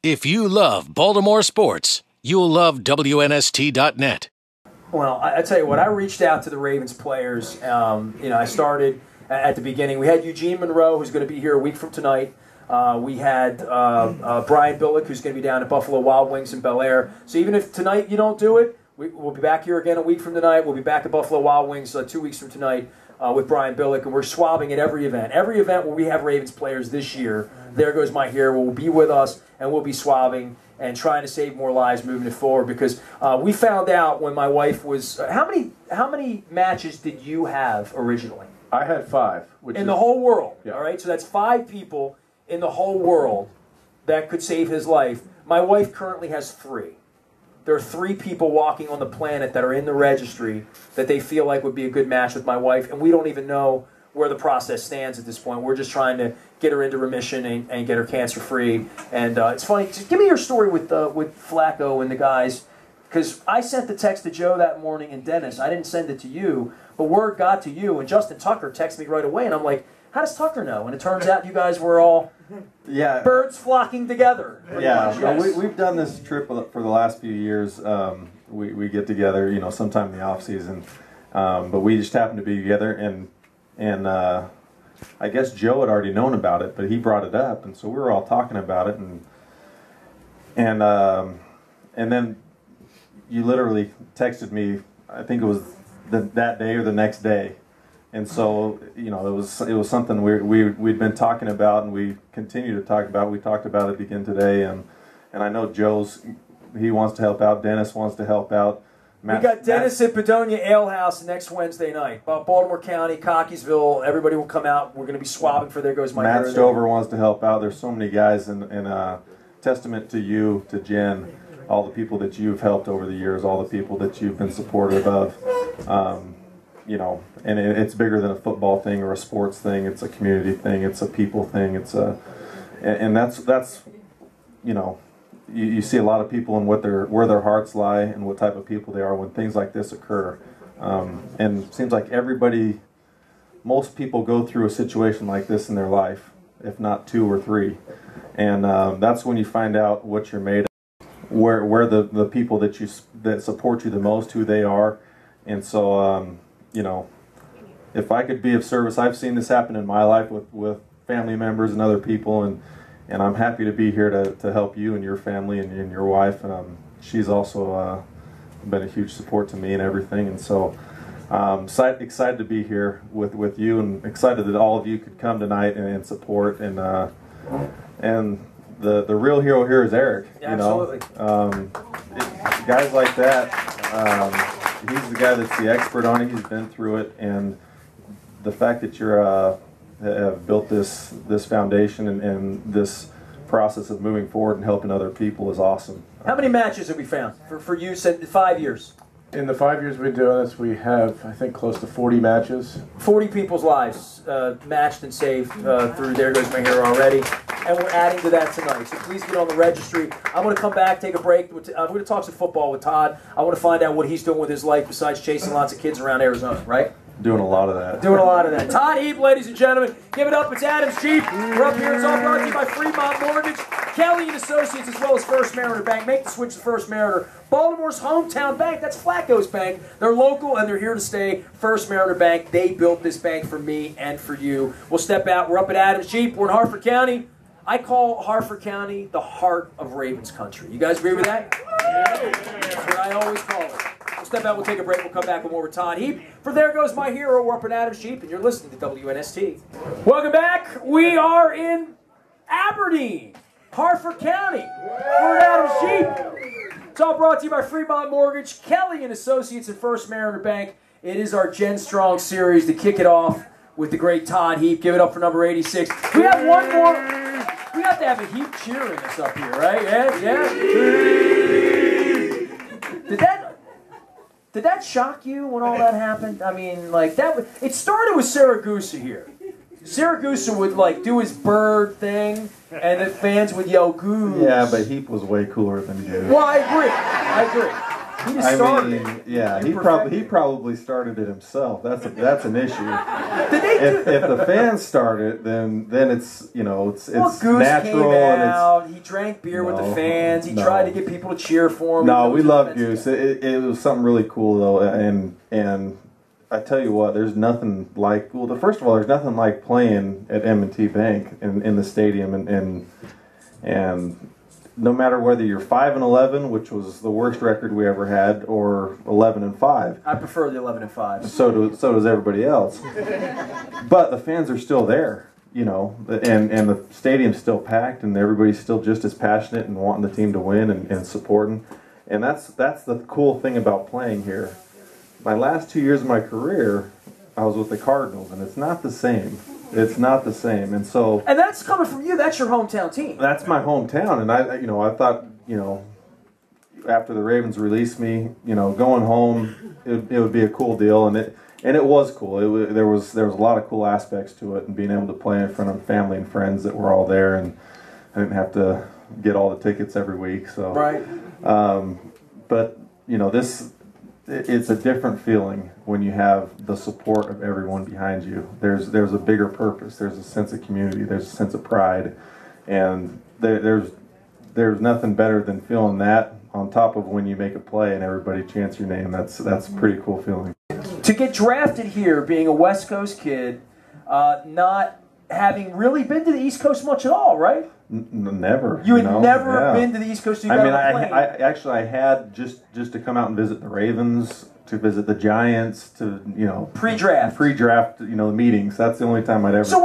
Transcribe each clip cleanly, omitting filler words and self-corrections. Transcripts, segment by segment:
If you love Baltimore sports, you'll love WNST.net. Well, I tell you what, I reached out to the Ravens players. I started at the beginning. We had Eugene Monroe, who's going to be here a week from tonight. We had Brian Billick, who's going to be down at Buffalo Wild Wings in Bel Air. So even if tonight you don't do it, we'll be back here again a week from tonight. We'll be back at Buffalo Wild Wings 2 weeks from tonight with Brian Billick, and we're swabbing at every event. Every event where we have Ravens players this year, There Goes My Hair will be with us, and we'll be swabbing and trying to save more lives moving it forward, because we found out when my wife was... how many matches did you have originally? I had 5. In the whole world, yeah. All right? So that's 5 people in the whole world that could save his life. My wife currently has 3. There are 3 people walking on the planet that are in the registry that they feel like would be a good match with my wife, and we don't even know where the process stands at this point. We're just trying to get her into remission and get her cancer-free. And it's funny. Just give me your story with Flacco and the guys, because I sent the text to Joe that morning and Dennis. I didn't send it to you, but word got to you, and Justin Tucker texted me right away, and I'm like, how does Tucker know? And it turns out you guys were all birds flocking together. Yeah, yes. we've done this trip for the last few years. We get together, sometime in the off season, but we just happened to be together, and I guess Joe had already known about it, but he brought it up, and so we were all talking about it, and then you literally texted me. I think it was that day or the next day. And so, it was something we'd been talking about, and we continue to talk about. We talked about it again today, and I know he wants to help out. Dennis wants to help out. We got Dennis at Bedonia Ale House next Wednesday night. Baltimore County, Cockeysville, everybody will come out. We're going to be swabbing for There Goes My Hair. Matt Stover wants to help out. There's so many guys, and testament to you, to Jen, all the people that you've helped over the years, all the people that you've been supportive of. And it's bigger than a football thing or a sports thing. It's a community thing. It's a people thing. And that's you see a lot of people and where their hearts lie and what type of people they are when things like this occur. And it seems like most people go through a situation like this in their life, if not 2 or 3. And that's when you find out what you're made of, where the people that support you the most, who they are. And so, if I could be of service, I've seen this happen in my life with family members and other people, and I'm happy to be here to help you and your family and your wife. She's also been a huge support to me and everything, and so excited to be here with you, and excited that all of you could come tonight and support. And the real hero here is Eric. Absolutely. Guys like that. He's the guy that's the expert on it. He's been through it, and the fact that you have built this foundation and this process of moving forward and helping other people is awesome. How many matches have we found for you? Said 5 years. In the 5 years we've been doing this, we have, I think, close to 40 matches. 40 people's lives matched and saved through There Goes My Hair already. And we're adding to that tonight. So please get on the registry. I'm going to come back, take a break. We're going to talk some football with Todd. I want to find out what he's doing with his life besides chasing lots of kids around Arizona, right? Doing a lot of that. Doing a lot of that. Todd Heap, ladies and gentlemen. Give it up. It's Adam's Jeep. We're up here. It's all brought to you by Fremont Mortgage, Kelly & Associates, as well as First Mariner Bank. Make the switch to First Mariner. Baltimore's hometown bank. That's Flacco's bank. They're local, and they're here to stay. First Mariner Bank. They built this bank for me and for you. We'll step out. We're up at Adam's Jeep. We're in Harford County. I call Harford County the heart of Ravens country. You guys agree with that? That's what I always call it. We'll step out, we'll take a break, we'll come back with more with Todd Heap. For There Goes My Hero, we're up in Adam's Jeep, and you're listening to WNST. Welcome back. We are in Aberdeen, Harford County. We're at Adam's Jeep. It's all brought to you by Fremont Mortgage, Kelly & Associates, and First Mariner Bank. It is our Jen Strong series to kick it off with the great Todd Heap. Give it up for number 86. We have one more. We have to have a Heap cheering us up here, right? Yeah. Did that shock you when all that happened? I mean, like that. It started with Saragusa here. Saragusa would do his bird thing, and the fans would yell "Goose." Yeah, but Heap was way cooler than you. Well, I agree. He just started it. Yeah, he probably started it himself. That's an issue. Did they if the fans start it, then it's it's Goose natural. Came out. He drank beer with the fans. He tried to get people to cheer for him. No, we love Goose. It was something really cool though, and I tell you what, there's nothing like first of all, there's nothing like playing at M&T Bank in the stadium, and no matter whether you're 5-11, which was the worst record we ever had, or 11-5. I prefer the 11-5. So does everybody else. But the fans are still there, and the stadium's still packed, and everybody's still just as passionate and wanting the team to win and supporting. And that's the cool thing about playing here. My last 2 years of my career, I was with the Cardinals, and it's not the same. It's not the same, and that's coming from you. That's your hometown team. That's my hometown, and I thought, after the Ravens released me, going home, it would be a cool deal, and it was cool. There was a lot of cool aspects to it, and being able to play in front of family and friends that were all there, and I didn't have to get all the tickets every week. So right. But it's a different feeling when you have the support of everyone behind you. There's a bigger purpose. There's a sense of community. There's a sense of pride, and there's nothing better than feeling that on top of when you make a play and everybody chants your name. That's a pretty cool feeling. To get drafted here, being a West Coast kid, not having really been to the East Coast much at all, right? Never. You had never been to the East Coast. I had just to come out and visit the Ravens, to visit the Giants, to pre-draft meetings. That's the only time I'd ever. So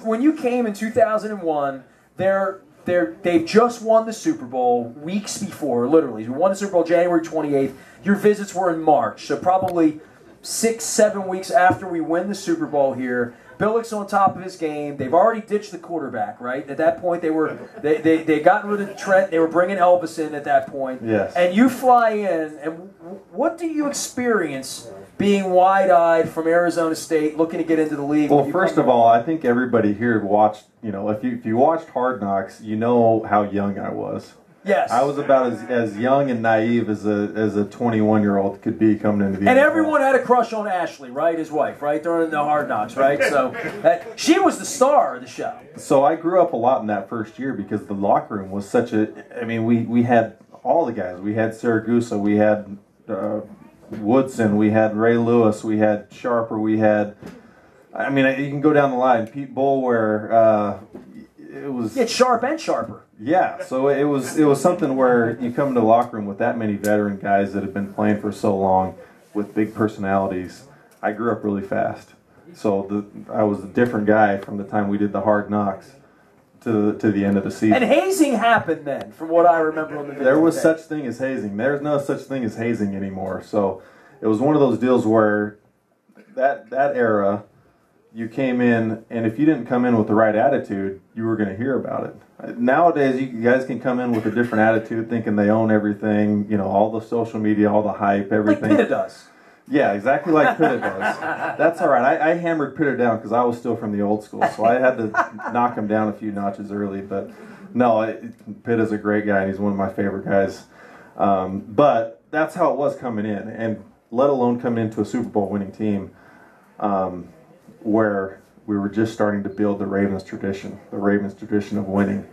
when you came in 2001, they've just won the Super Bowl weeks before. Literally, we won the Super Bowl January 28th. Your visits were in March, so probably 6-7 weeks after we win the Super Bowl here. Billick's on top of his game. They've already ditched the quarterback, right? At that point, they got rid of Trent. They were bringing Elvis in at that point. Yes. And you fly in, and what do you experience being wide-eyed from Arizona State, looking to get into the league? Well, first of all, I think everybody here watched. If you watched Hard Knocks, you know how young I was. Yes. I was about as young and naive as a 21-year-old could be coming into the NFL. And everyone had a crush on Ashley, right? His wife, right? During the Hard Knocks, right? So she was the star of the show. So I grew up a lot in that first year because the locker room was such a. I mean, we had all the guys. We had Saragusa, we had Woodson, we had Ray Lewis, we had Sharper, we had. I mean, you can go down the line. Pete Boulware. It was. Yeah, Sharp and Sharper. Yeah, so it was something where you come into the locker room with that many veteran guys that have been playing for so long with big personalities. I grew up really fast, so I was a different guy from the time we did the Hard Knocks to the end of the season. And hazing happened then, from what I remember on the video. There was such thing as hazing. There's no such thing as hazing anymore. So it was one of those deals where that era. You came in, and if you didn't come in with the right attitude, you were going to hear about it. Nowadays, you guys can come in with a different attitude, thinking they own everything, all the social media, all the hype, everything. Like Pitta does. Yeah, exactly like Pitta does. That's all right. I hammered Pitta down because I was still from the old school, so I had to knock him down a few notches early. But no, Pitta's a great guy, and he's one of my favorite guys. But that's how it was coming in, and let alone coming into a Super Bowl winning team. Where we were just starting to build the Ravens tradition of winning,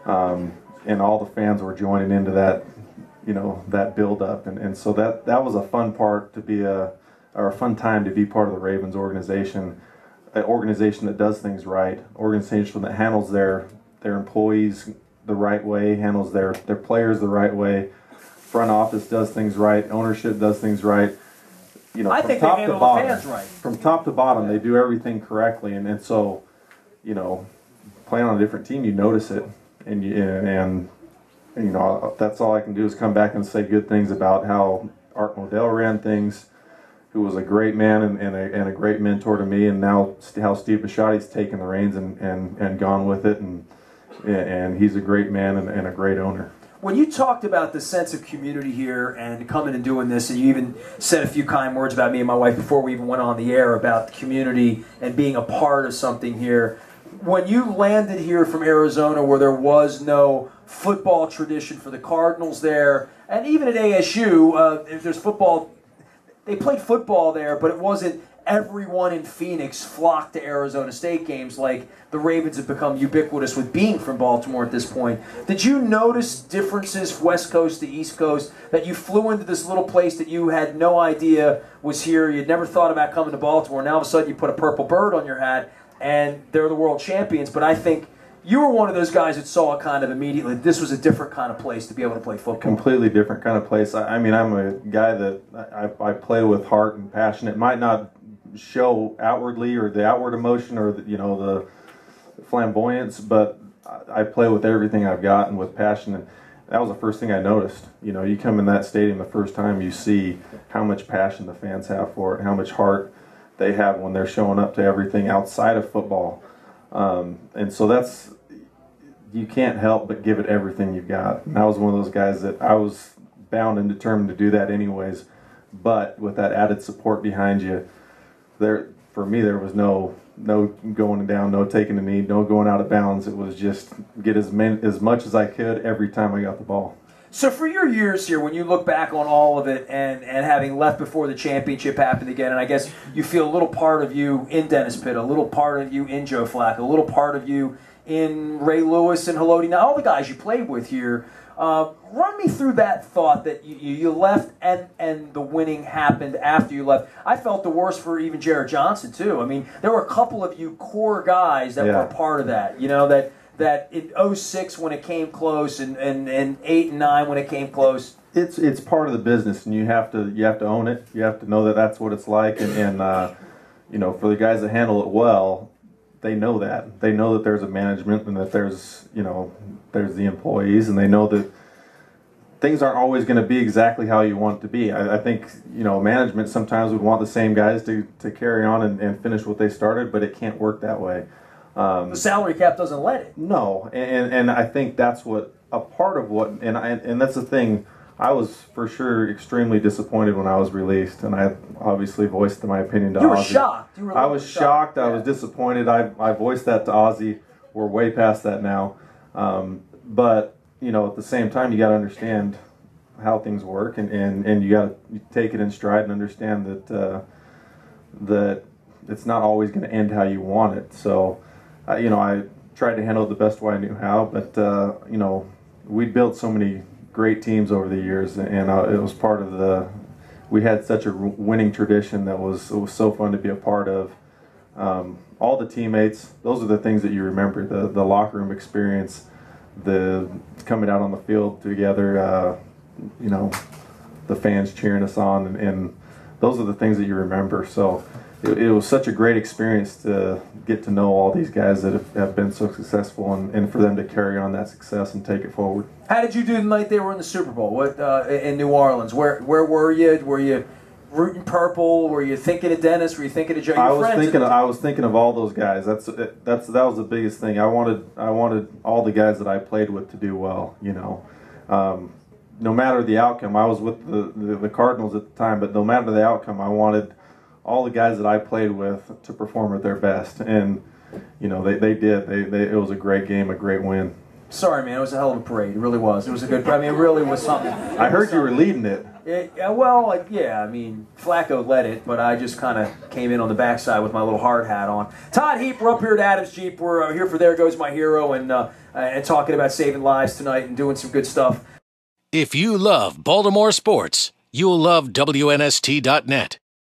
and all the fans were joining into that, that build-up, and so that was a fun part to be or a fun time to be part of the Ravens organization, an organization that does things right, organization that handles their employees the right way, handles their players the right way, front office does things right, ownership does things right. I think they handle the fans right. From top to bottom, they do everything correctly, and so, playing on a different team, you notice it, and that's all I can do is come back and say good things about how Art Modell ran things, who was a great man and a great mentor to me, and now how Steve Bisciotti's taken the reins and gone with it, and he's a great man and a great owner. When you talked about the sense of community here and coming and doing this, and you even said a few kind words about me and my wife before we even went on the air about the community and being a part of something here, when you landed here from Arizona where there was no football tradition for the Cardinals there, and even at ASU, if there's football, they played football there, but it wasn't everyone in Phoenix flocked to Arizona State games like the Ravens have become ubiquitous with being from Baltimore at this point. Did you notice differences West Coast to East Coast, that you flew into this little place that you had no idea was here, you'd never thought about coming to Baltimore, now all of a sudden you put a purple bird on your hat and they're the world champions, but I think you were one of those guys that saw it kind of immediately. This was a different kind of place to be able to play football. Completely different kind of place. I mean, I'm a guy that I play with heart and passion. It might not show outwardly or the outward emotion or the flamboyance, but I play with everything I've got and with passion. And that was the first thing I noticed. You come in that stadium the first time, you see how much passion the fans have for it, how much heart they have when they're showing up to everything outside of football. And so you can't help but give it everything you've got. And I was one of those guys that I was bound and determined to do that anyways. But with that added support behind you, for me there was no going down, no taking a knee, no going out of bounds. It was just get as much as I could every time I got the ball. So for your years here, when you look back on all of it and having left before the championship happened again, and I guess you feel a little part of you in Dennis Pitt, a little part of you in Joe Flacco, a little part of you in Ray Lewis and Haloti, now all the guys you played with here, run me through that thought that you left and the winning happened after you left. I felt the worst for even Jared Johnson too. I mean, there were a couple of you core guys that were part of that, that in 06 when it came close and 8 and 9 when it came close. It's part of the business, and you have to own it. You have to know that that's what it's like, and for the guys that handle it well, they know that. They know that there's a management and that there's the employees, and they know that things aren't always going to be exactly how you want it to be. I think, management sometimes would want the same guys to carry on and finish what they started, but it can't work that way. The salary cap doesn't let it. No, and I think that's a part of what, and that's the thing. I was for sure extremely disappointed when I was released, and I obviously voiced my opinion to Ozzie. You were shocked. I was shocked. I was disappointed. I voiced that to Ozzie. We're way past that now. But, at the same time, you got to understand how things work, and you got to take it in stride and understand that it's not always going to end how you want it. So, I tried to handle it the best way I knew how, but, we built so many great teams over the years, and it was part of we had such a winning tradition it was so fun to be a part of. All the teammates, those are the things that you remember, the locker room experience, the coming out on the field together, the fans cheering us on, and those are the things that you remember. So it was such a great experience to get to know all these guys that have been so successful, and for them to carry on that success and take it forward. How did you do the night they were in the Super Bowl? What in New Orleans? Where were you? Were you rooting purple? Were you thinking of Dennis? Were you thinking of Joe? I was thinking of all those guys. That was the biggest thing. I wanted all the guys that I played with to do well. No matter the outcome. I was with the Cardinals at the time, but no matter the outcome, I wanted all the guys that I played with to perform at their best, and they did. It was a great game, a great win. Sorry, man, it was a hell of a parade. It really was. It was a good. I mean, it really was something. I heard you were leading it. I mean, Flacco led it, but I just kind of came in on the backside with my little hard hat on. Todd Heap, we're up here at Adams Jeep. We're here for There Goes My Hero, and talking about saving lives tonight and doing some good stuff. If you love Baltimore sports, you'll love WNST.net.